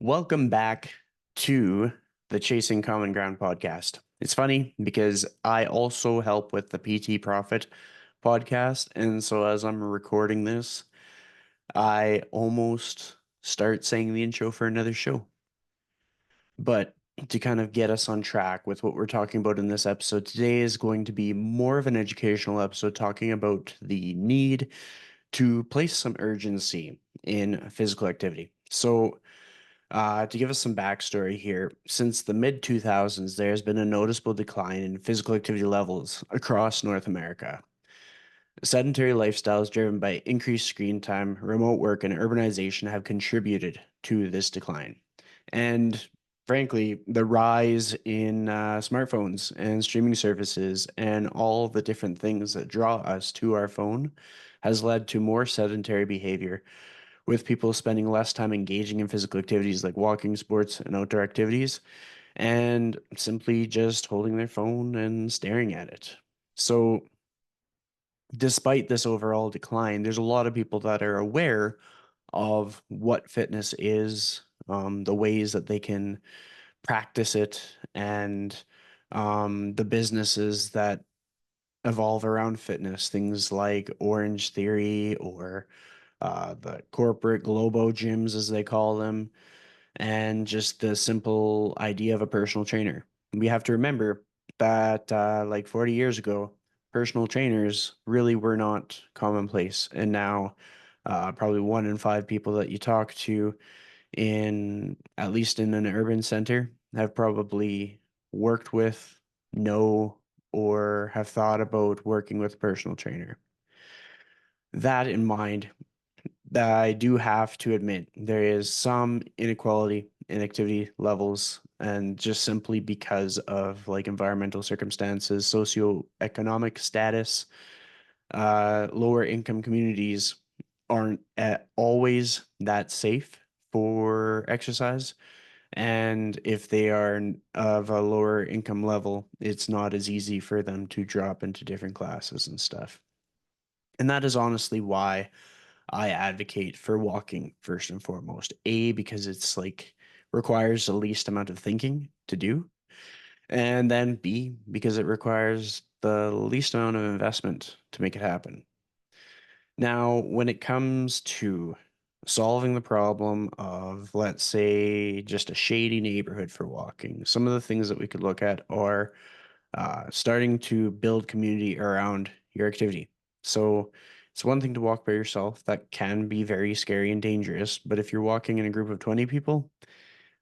Welcome back to the Chasing Common Ground podcast. It's funny because I also help with the PT Profit podcast. And so as I'm recording this, I almost start saying the intro for another show. But to kind of get us on track with what we're talking about in this episode, today is going to be more of an educational episode talking about the need to place some urgency in physical activity. To give us some backstory here, since the mid 2000s, there has been a noticeable decline in physical activity levels across North America. Sedentary lifestyles driven by increased screen time, remote work, and urbanization have contributed to this decline. And frankly, the rise in smartphones and streaming services and all the different things that draw us to our phone has led to more sedentary behavior, with people spending less time engaging in physical activities like walking, sports, and outdoor activities, and simply just holding their phone and staring at it. So, despite this overall decline, there's a lot of people that are aware of what fitness is, the ways that they can practice it, and the businesses that evolve around fitness, things like Orange Theory or the corporate Globo gyms, as they call them, and just the simple idea of a personal trainer. We have to remember that, like 40 years ago, personal trainers really were not commonplace. And now, probably 1 in 5 people that you talk to, in at least in an urban center, have probably worked with, know, or have thought about working with a personal trainer. That in mind, that I do have to admit there is some inequality in activity levels, and just simply because of like environmental circumstances, socioeconomic status, lower income communities aren't always that safe for exercise. And if they are of a lower income level, it's not as easy for them to drop into different classes and stuff. And that is honestly why I advocate for walking first and foremost. A, because it's like requires the least amount of thinking to do. And then B, because it requires the least amount of investment to make it happen. Now, when it comes to solving the problem of, let's say, just a shady neighborhood for walking, some of the things that we could look at are starting to build community around your activity. So it's one thing to walk by yourself. That can be very scary and dangerous. But if you're walking in a group of 20 people,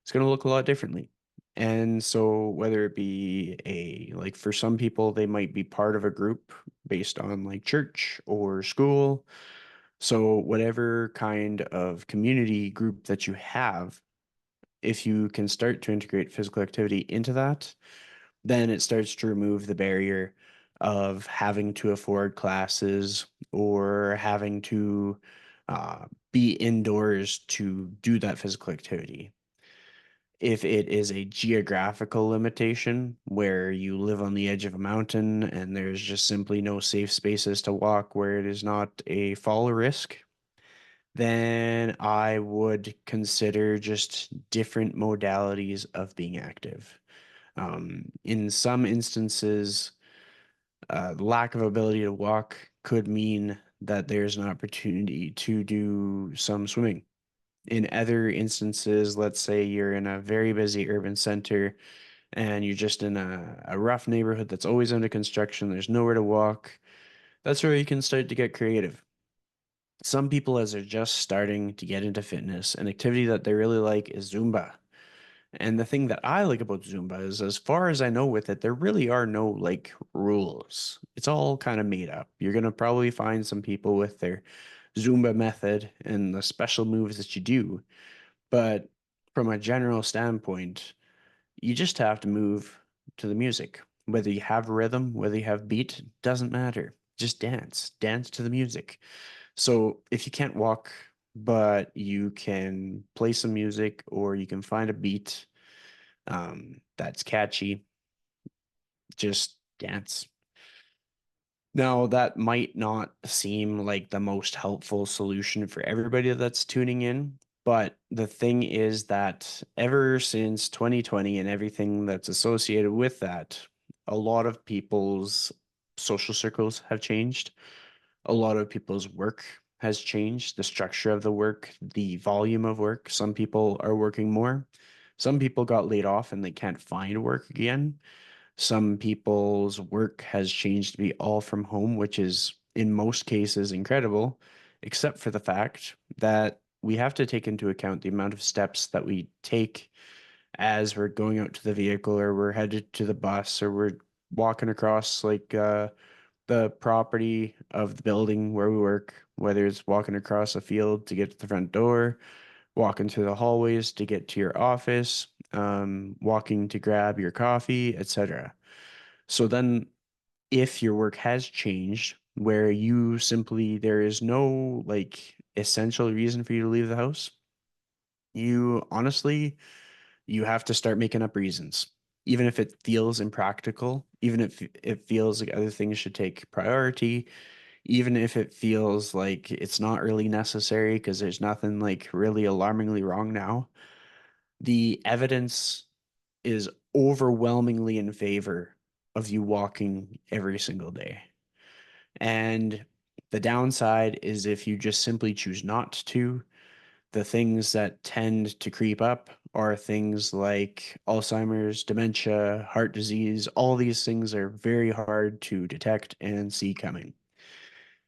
it's going to look a lot differently. And so whether it be like for some people, they might be part of a group based on like church or school. So whatever kind of community group that you have, if you can start to integrate physical activity into that, then it starts to remove the barrier of having to afford classes or having to be indoors to do that physical activity. If it is a geographical limitation where you live on the edge of a mountain and there's just simply no safe spaces to walk where it is not a fall risk, then I would consider just different modalities of being active. In some instances, lack of ability to walk could mean that there's an opportunity to do some swimming. In other instances, let's say you're in a very busy urban center and you're just in a rough neighborhood that's always under construction, there's nowhere to walk. That's where you can start to get creative. Some people, as they're just starting to get into fitness, an activity that they really like is Zumba. And the thing that I like about Zumba is, as far as I know with it, there really are no like rules. It's all kind of made up. You're going to probably find some people with their Zumba method and the special moves that you do. But from a general standpoint, you just have to move to the music. Whether you have rhythm, whether you have beat, doesn't matter. Just dance, dance to the music. So if you can't walk, but you can play some music or you can find a beat that's catchy, just dance. Now, that might not seem like the most helpful solution for everybody that's tuning in, But the thing is that ever since 2020 and everything that's associated with that, a lot of people's social circles have changed. A lot of people's work has changed, the structure of the work, the volume of work. Some people are working more. Some people got laid off and they can't find work again. Some people's work has changed to be all from home, which is in most cases incredible, except for the fact that we have to take into account the amount of steps that we take as we're going out to the vehicle or we're headed to the bus or we're walking across the property of the building where we work, whether it's walking across a field to get to the front door, walking through the hallways to get to your office, walking to grab your coffee, etc. So then, if your work has changed, where you simply, there is no like essential reason for you to leave the house, you honestly, you have to start making up reasons. Even if it feels impractical, even if it feels like other things should take priority, even if it feels like it's not really necessary because there's nothing like really alarmingly wrong now, the evidence is overwhelmingly in favor of you walking every single day. And the downside is if you just simply choose not to, the things that tend to creep up are things like Alzheimer's, dementia, heart disease. All these things are very hard to detect and see coming.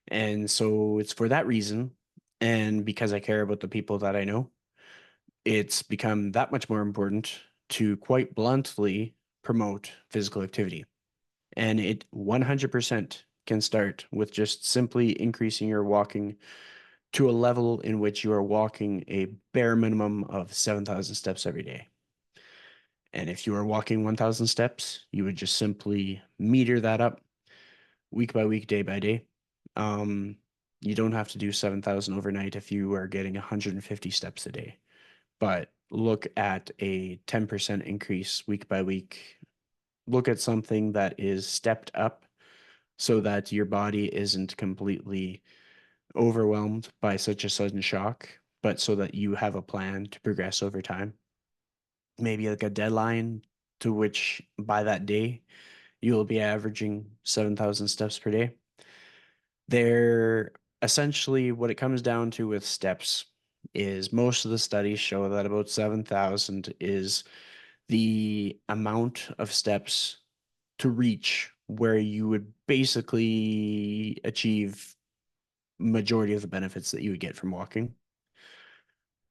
And so it's for that reason, and because I care about the people that I know, it's become that much more important to quite bluntly promote physical activity. And it 100% can start with just simply increasing your walking to a level in which you are walking a bare minimum of 7,000 steps every day. And if you are walking 1,000 steps, you would just simply meter that up week by week, day by day. Um, you don't have to do 7,000 overnight if you are getting 150 steps a day, but look at a 10% increase week by week. Look at something that is stepped up so that your body isn't completely overwhelmed by such a sudden shock, but so that you have a plan to progress over time. Maybe like a deadline to which by that day you will be averaging 7,000 steps per day. They're essentially what it comes down to with steps is most of the studies show that about 7,000 is the amount of steps to reach where you would basically achieve majority of the benefits that you would get from walking.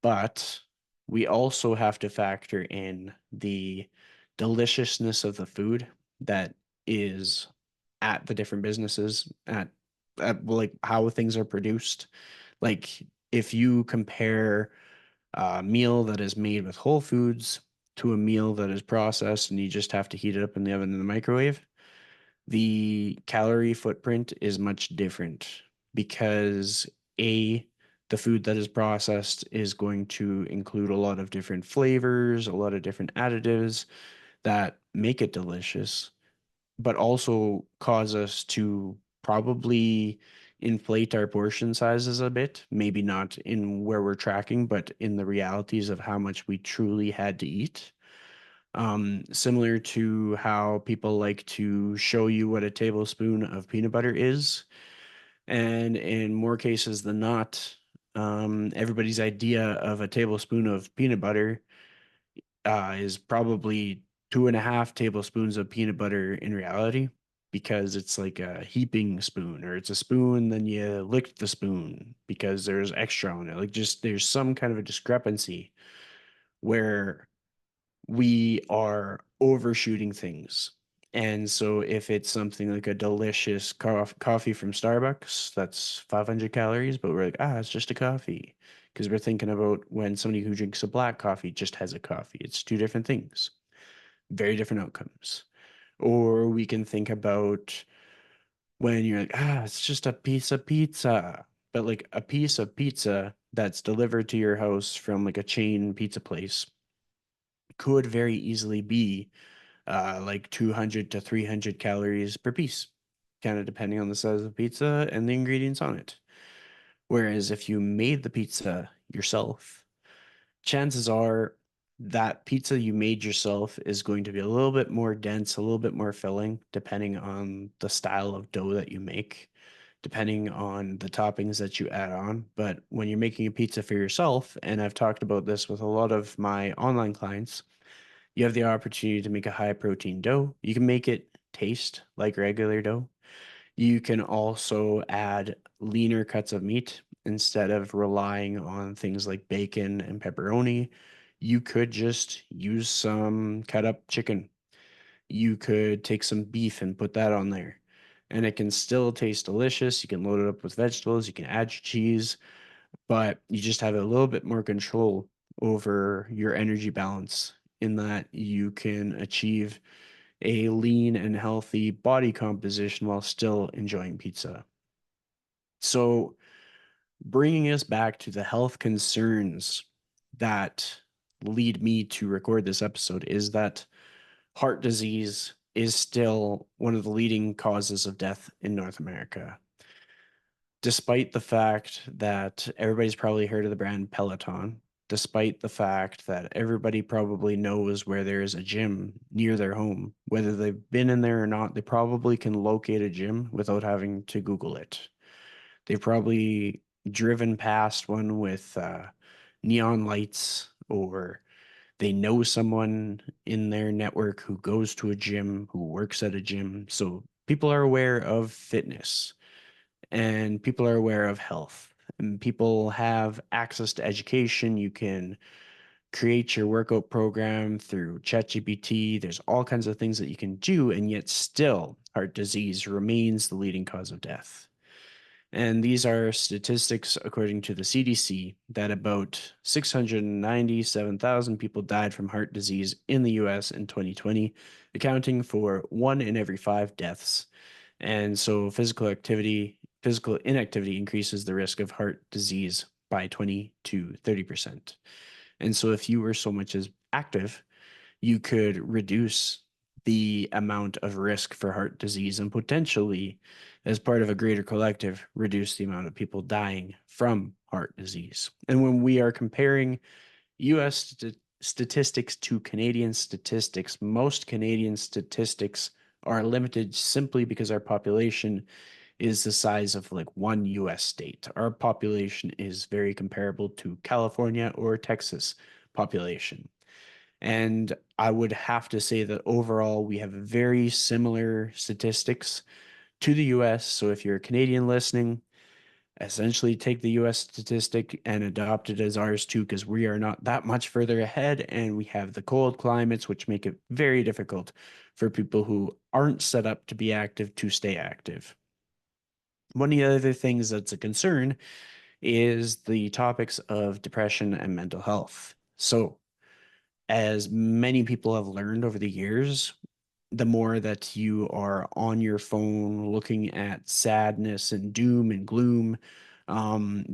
But we also have to factor in the deliciousness of the food that is at the different businesses, at like how things are produced. Like if you compare a meal that is made with whole foods to a meal that is processed and you just have to heat it up in the oven in the microwave, the calorie footprint is much different because A, the food that is processed is going to include a lot of different flavors, a lot of different additives that make it delicious, but also cause us to probably inflate our portion sizes a bit. Maybe not in where we're tracking, but in the realities of how much we truly had to eat. Similar to how people like to show you what a tablespoon of peanut butter is. And in more cases than not, everybody's idea of a tablespoon of peanut butter is probably 2.5 tablespoons of peanut butter in reality because it's like a heaping spoon or it's a spoon, then you licked the spoon because there's extra on it. Like just there's some kind of a discrepancy where we are overshooting things. And so if it's something like a delicious coffee from Starbucks, that's 500 calories, but we're like, it's just a coffee. Because we're thinking about when somebody who drinks a black coffee just has a coffee. It's two different things, very different outcomes. Or we can think about when you're like, it's just a piece of pizza. But like a piece of pizza that's delivered to your house from like a chain pizza place could very easily be like 200 to 300 calories per piece, kind of depending on the size of the pizza and the ingredients on it. Whereas if you made the pizza yourself, chances are that pizza you made yourself is going to be a little bit more dense, a little bit more filling, depending on the style of dough that you make, depending on the toppings that you add on. But when you're making a pizza for yourself, and I've talked about this with a lot of my online clients, you have the opportunity to make a high protein dough. You can make it taste like regular dough. You can also add leaner cuts of meat instead of relying on things like bacon and pepperoni. You could just use some cut up chicken. You could take some beef and put that on there. And it can still taste delicious. You can load it up with vegetables. You can add your cheese, but you just have a little bit more control over your energy balance in that you can achieve a lean and healthy body composition while still enjoying pizza. So, bringing us back to the health concerns that lead me to record this episode is that heart disease is still one of the leading causes of death in North America. Despite the fact that everybody's probably heard of the brand Peloton, despite the fact that everybody probably knows where there is a gym near their home, whether they've been in there or not, they probably can locate a gym without having to Google it. They've probably driven past one with neon lights, or they know someone in their network who goes to a gym, who works at a gym. So people are aware of fitness and people are aware of health and people have access to education. You can create your workout program through ChatGPT. There's all kinds of things that you can do, and yet still heart disease remains the leading cause of death. And these are statistics according to the CDC that about 697,000 people died from heart disease in the US in 2020, accounting for one in every five deaths. And so physical inactivity increases the risk of heart disease by 20 to 30%. And so if you were so much as active, you could reduce the amount of risk for heart disease and potentially, as part of a greater collective, reduce the amount of people dying from heart disease. And when we are comparing US statistics to Canadian statistics, most Canadian statistics are limited simply because our population is the size of like one US state. Our population is very comparable to California or Texas population. And I would have to say that overall, we have very similar statistics to the US. So if you're a Canadian listening, essentially take the US statistic and adopt it as ours too, because we are not that much further ahead and we have the cold climates, which make it very difficult for people who aren't set up to be active to stay active. One of the other things that's a concern is the topics of depression and mental health. So, as many people have learned over the years, the more that you are on your phone looking at sadness and doom and gloom,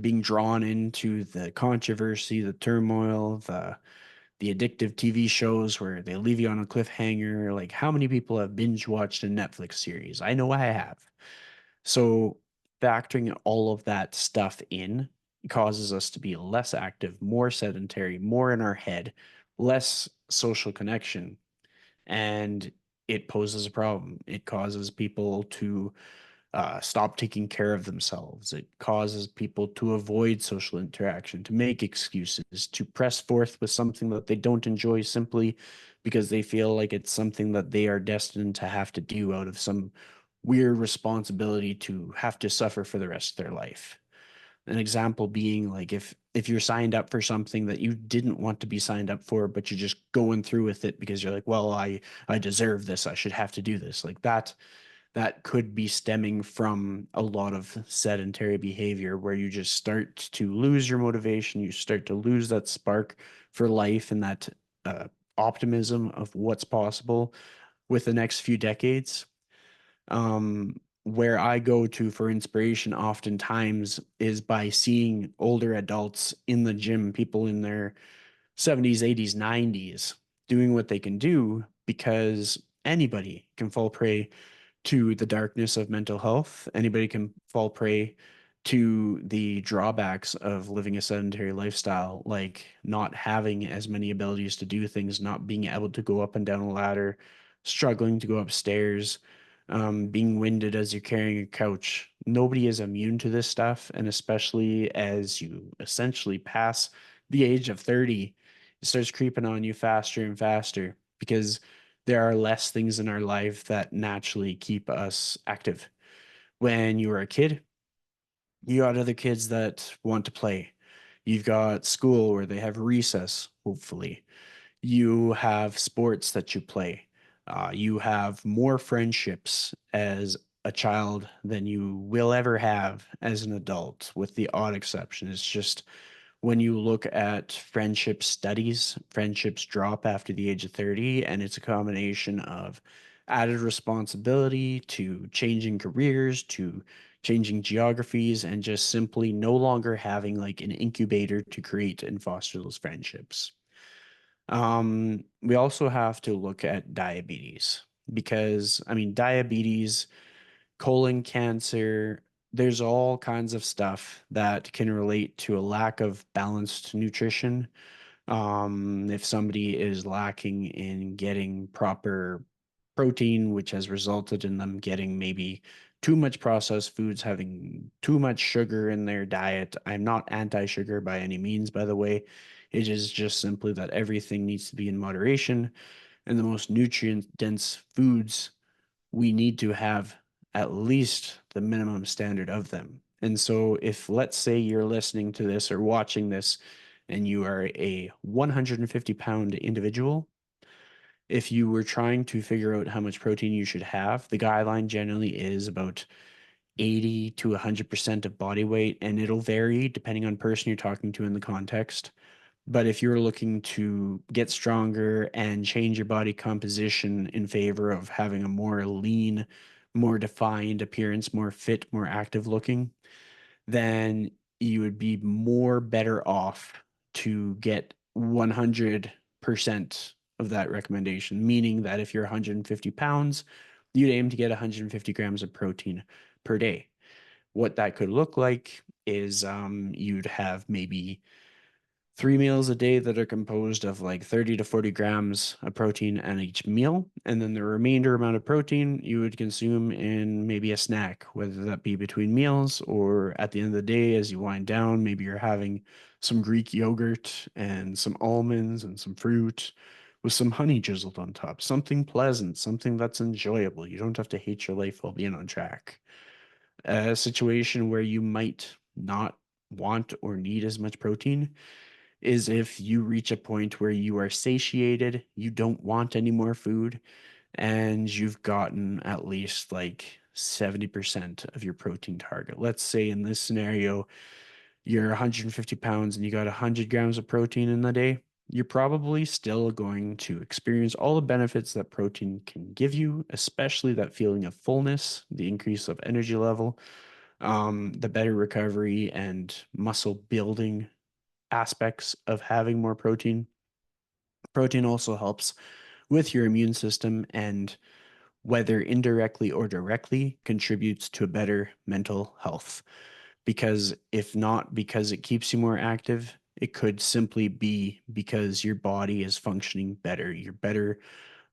being drawn into the controversy, the turmoil, the addictive TV shows where they leave you on a cliffhanger. Like, how many people have binge watched a Netflix series? I know I have. So factoring all of that stuff in causes us to be less active, more sedentary, more in our head, less social connection, and it poses a problem. It causes people to stop taking care of themselves. It causes people to avoid social interaction, to make excuses, to press forth with something that they don't enjoy simply because they feel like it's something that they are destined to have to do out of some weird responsibility to have to suffer for the rest of their life. An example being like if you're signed up for something that you didn't want to be signed up for, but you're just going through with it because you're like, well, I deserve this. I should have to do this. Like that could be stemming from a lot of sedentary behavior where you just start to lose your motivation, you start to lose that spark for life and that optimism of what's possible with the next few decades. Where I go to for inspiration oftentimes is by seeing older adults in the gym, people in their 70s, 80s, 90s, doing what they can do because anybody can fall prey to the darkness of mental health. Anybody can fall prey to the drawbacks of living a sedentary lifestyle, like not having as many abilities to do things, not being able to go up and down a ladder, struggling to go upstairs, being winded as you're carrying a couch. Nobody is immune to this stuff. And especially as you essentially pass the age of 30, it starts creeping on you faster and faster because there are less things in our life that naturally keep us active. When you were a kid, you got other kids that want to play. You've got school where they have recess, hopefully. You have sports that you play. You have more friendships as a child than you will ever have as an adult, with the odd exception. It's just when you look at friendship studies, friendships drop after the age of 30, and it's a combination of added responsibility to changing careers, to changing geographies, and just simply no longer having like an incubator to create and foster those friendships. We also have to look at diabetes because, I mean, diabetes, colon cancer, there's all kinds of stuff that can relate to a lack of balanced nutrition. If somebody is lacking in getting proper protein, which has resulted in them getting maybe too much processed foods, having too much sugar in their diet. I'm not anti-sugar by any means, by the way. It is just simply that everything needs to be in moderation, and the most nutrient dense foods we need to have at least the minimum standard of them. And so, if let's say you're listening to this or watching this and you are a 150-pound individual, if you were trying to figure out how much protein you should have, the guideline generally is about 80 to 100% of body weight, and it'll vary depending on person you're talking to in the context. But if you're looking to get stronger and change your body composition in favor of having a more lean, more defined appearance, more fit, more active looking, then you would be more better off to get 100% of that recommendation, meaning that if you're 150 pounds, you'd aim to get 150 grams of protein per day. What that could look like is you'd have maybe 3 meals a day that are composed of like 30 to 40 grams of protein in each meal. And then the remainder amount of protein you would consume in maybe a snack, whether that be between meals or at the end of the day as you wind down. Maybe you're having some Greek yogurt and some almonds and some fruit with some honey drizzled on top. Something pleasant, something that's enjoyable. You don't have to hate your life while being on track. A situation where you might not want or need as much protein is if you reach a point where you are satiated, you don't want any more food, and you've gotten at least like 70% of your protein target. Let's say in this scenario, you're 150 pounds and you got 100 grams of protein in the day. You're probably still going to experience all the benefits that protein can give you, especially that feeling of fullness, the increase of energy level, the better recovery and muscle building aspects of having more protein. Protein also helps with your immune system and whether indirectly or directly contributes to a better mental health. Because if not because it keeps you more active, it could simply be because your body is functioning better. You're better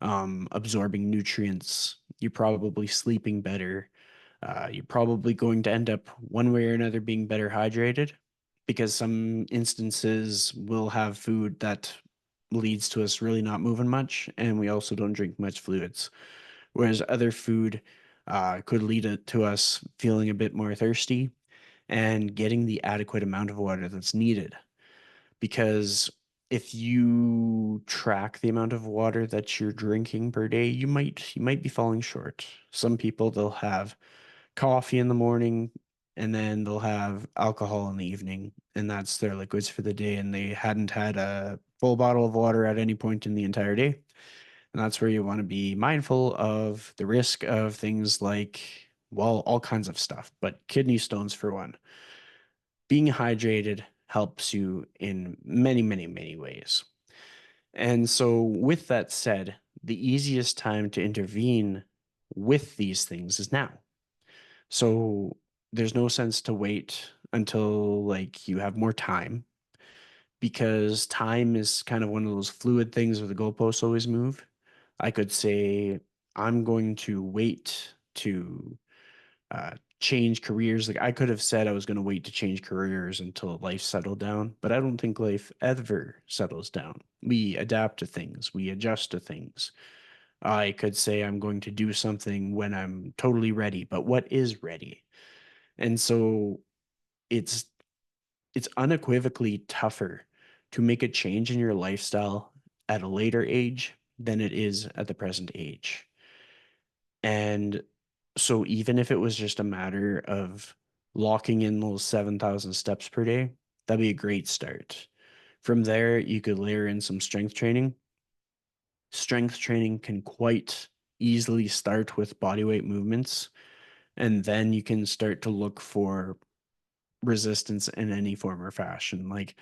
absorbing nutrients. You're probably sleeping better. You're probably going to end up one way or another being better hydrated because some instances will have food that leads to us really not moving much, and we also don't drink much fluids. Whereas other food could lead to us feeling a bit more thirsty and getting the adequate amount of water that's needed. Because if you track the amount of water that you're drinking per day, you might be falling short. Some people they'll have coffee in the morning and then they'll have alcohol in the evening, and that's their liquids for the day, and they hadn't had a full bottle of water at any point in the entire day. And that's where you want to be mindful of the risk of things like, well, all kinds of stuff, but kidney stones for one. Being hydrated helps you in many, many, many ways. And so, with that said, the easiest time to intervene with these things is now. So, there's no sense to wait until like you have more time, because time is kind of one of those fluid things where the goalposts always move. I could say I'm going to wait to change careers. Like I could have said I was going to wait to change careers until life settled down, but I don't think life ever settles down. We adapt to things, we adjust to things. I could say I'm going to do something when I'm totally ready, but what is ready? And so it's it's unequivocally tougher to make a change in your lifestyle at a later age than it is at the present age. And so even if it was just a matter of locking in those 7,000 steps per day, that'd be a great start. From there, you could layer in some strength training. Strength training can quite easily start with bodyweight movements, and then you can start to look for resistance in any form or fashion. Like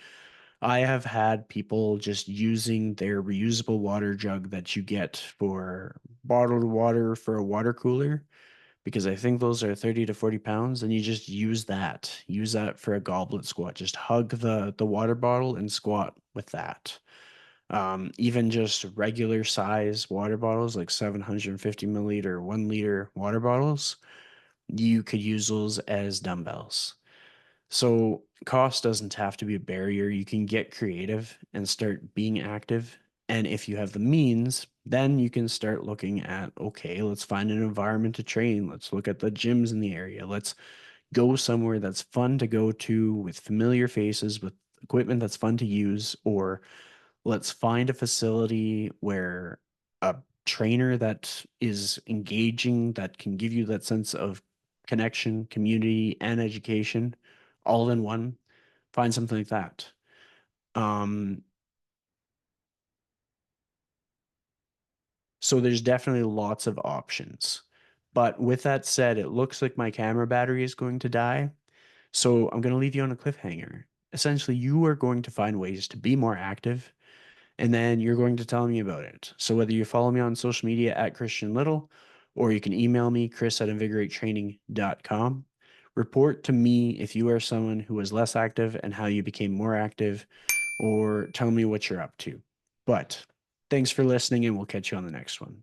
I have had people just using their reusable water jug that you get for bottled water for a water cooler, because I think those are 30 to 40 pounds, and you just use that. Use that for a goblet squat. Just hug the water bottle and squat with that. Even just regular size water bottles, like 750 milliliter, 1 liter water bottles, you could use those as dumbbells. So cost doesn't have to be a barrier. You can get creative and start being active. And if you have the means, then you can start looking at, okay, let's find an environment to train. Let's look at the gyms in the area. Let's go somewhere that's fun to go to with familiar faces, with equipment that's fun to use, or let's find a facility where a trainer that is engaging, that can give you that sense of connection, community, and education all in one. Find something like that. Um, so there's definitely lots of options. But with that said, it looks like my camera battery is going to die. So I'm going to leave you on a cliffhanger. Essentially, you are going to find ways to be more active, and then you're going to tell me about it. So whether you follow me on social media at Christian Little, or you can email me, chris@invigoratetraining.com. Report to me if you are someone who was less active and how you became more active, or tell me what you're up to. But thanks for listening, and we'll catch you on the next one.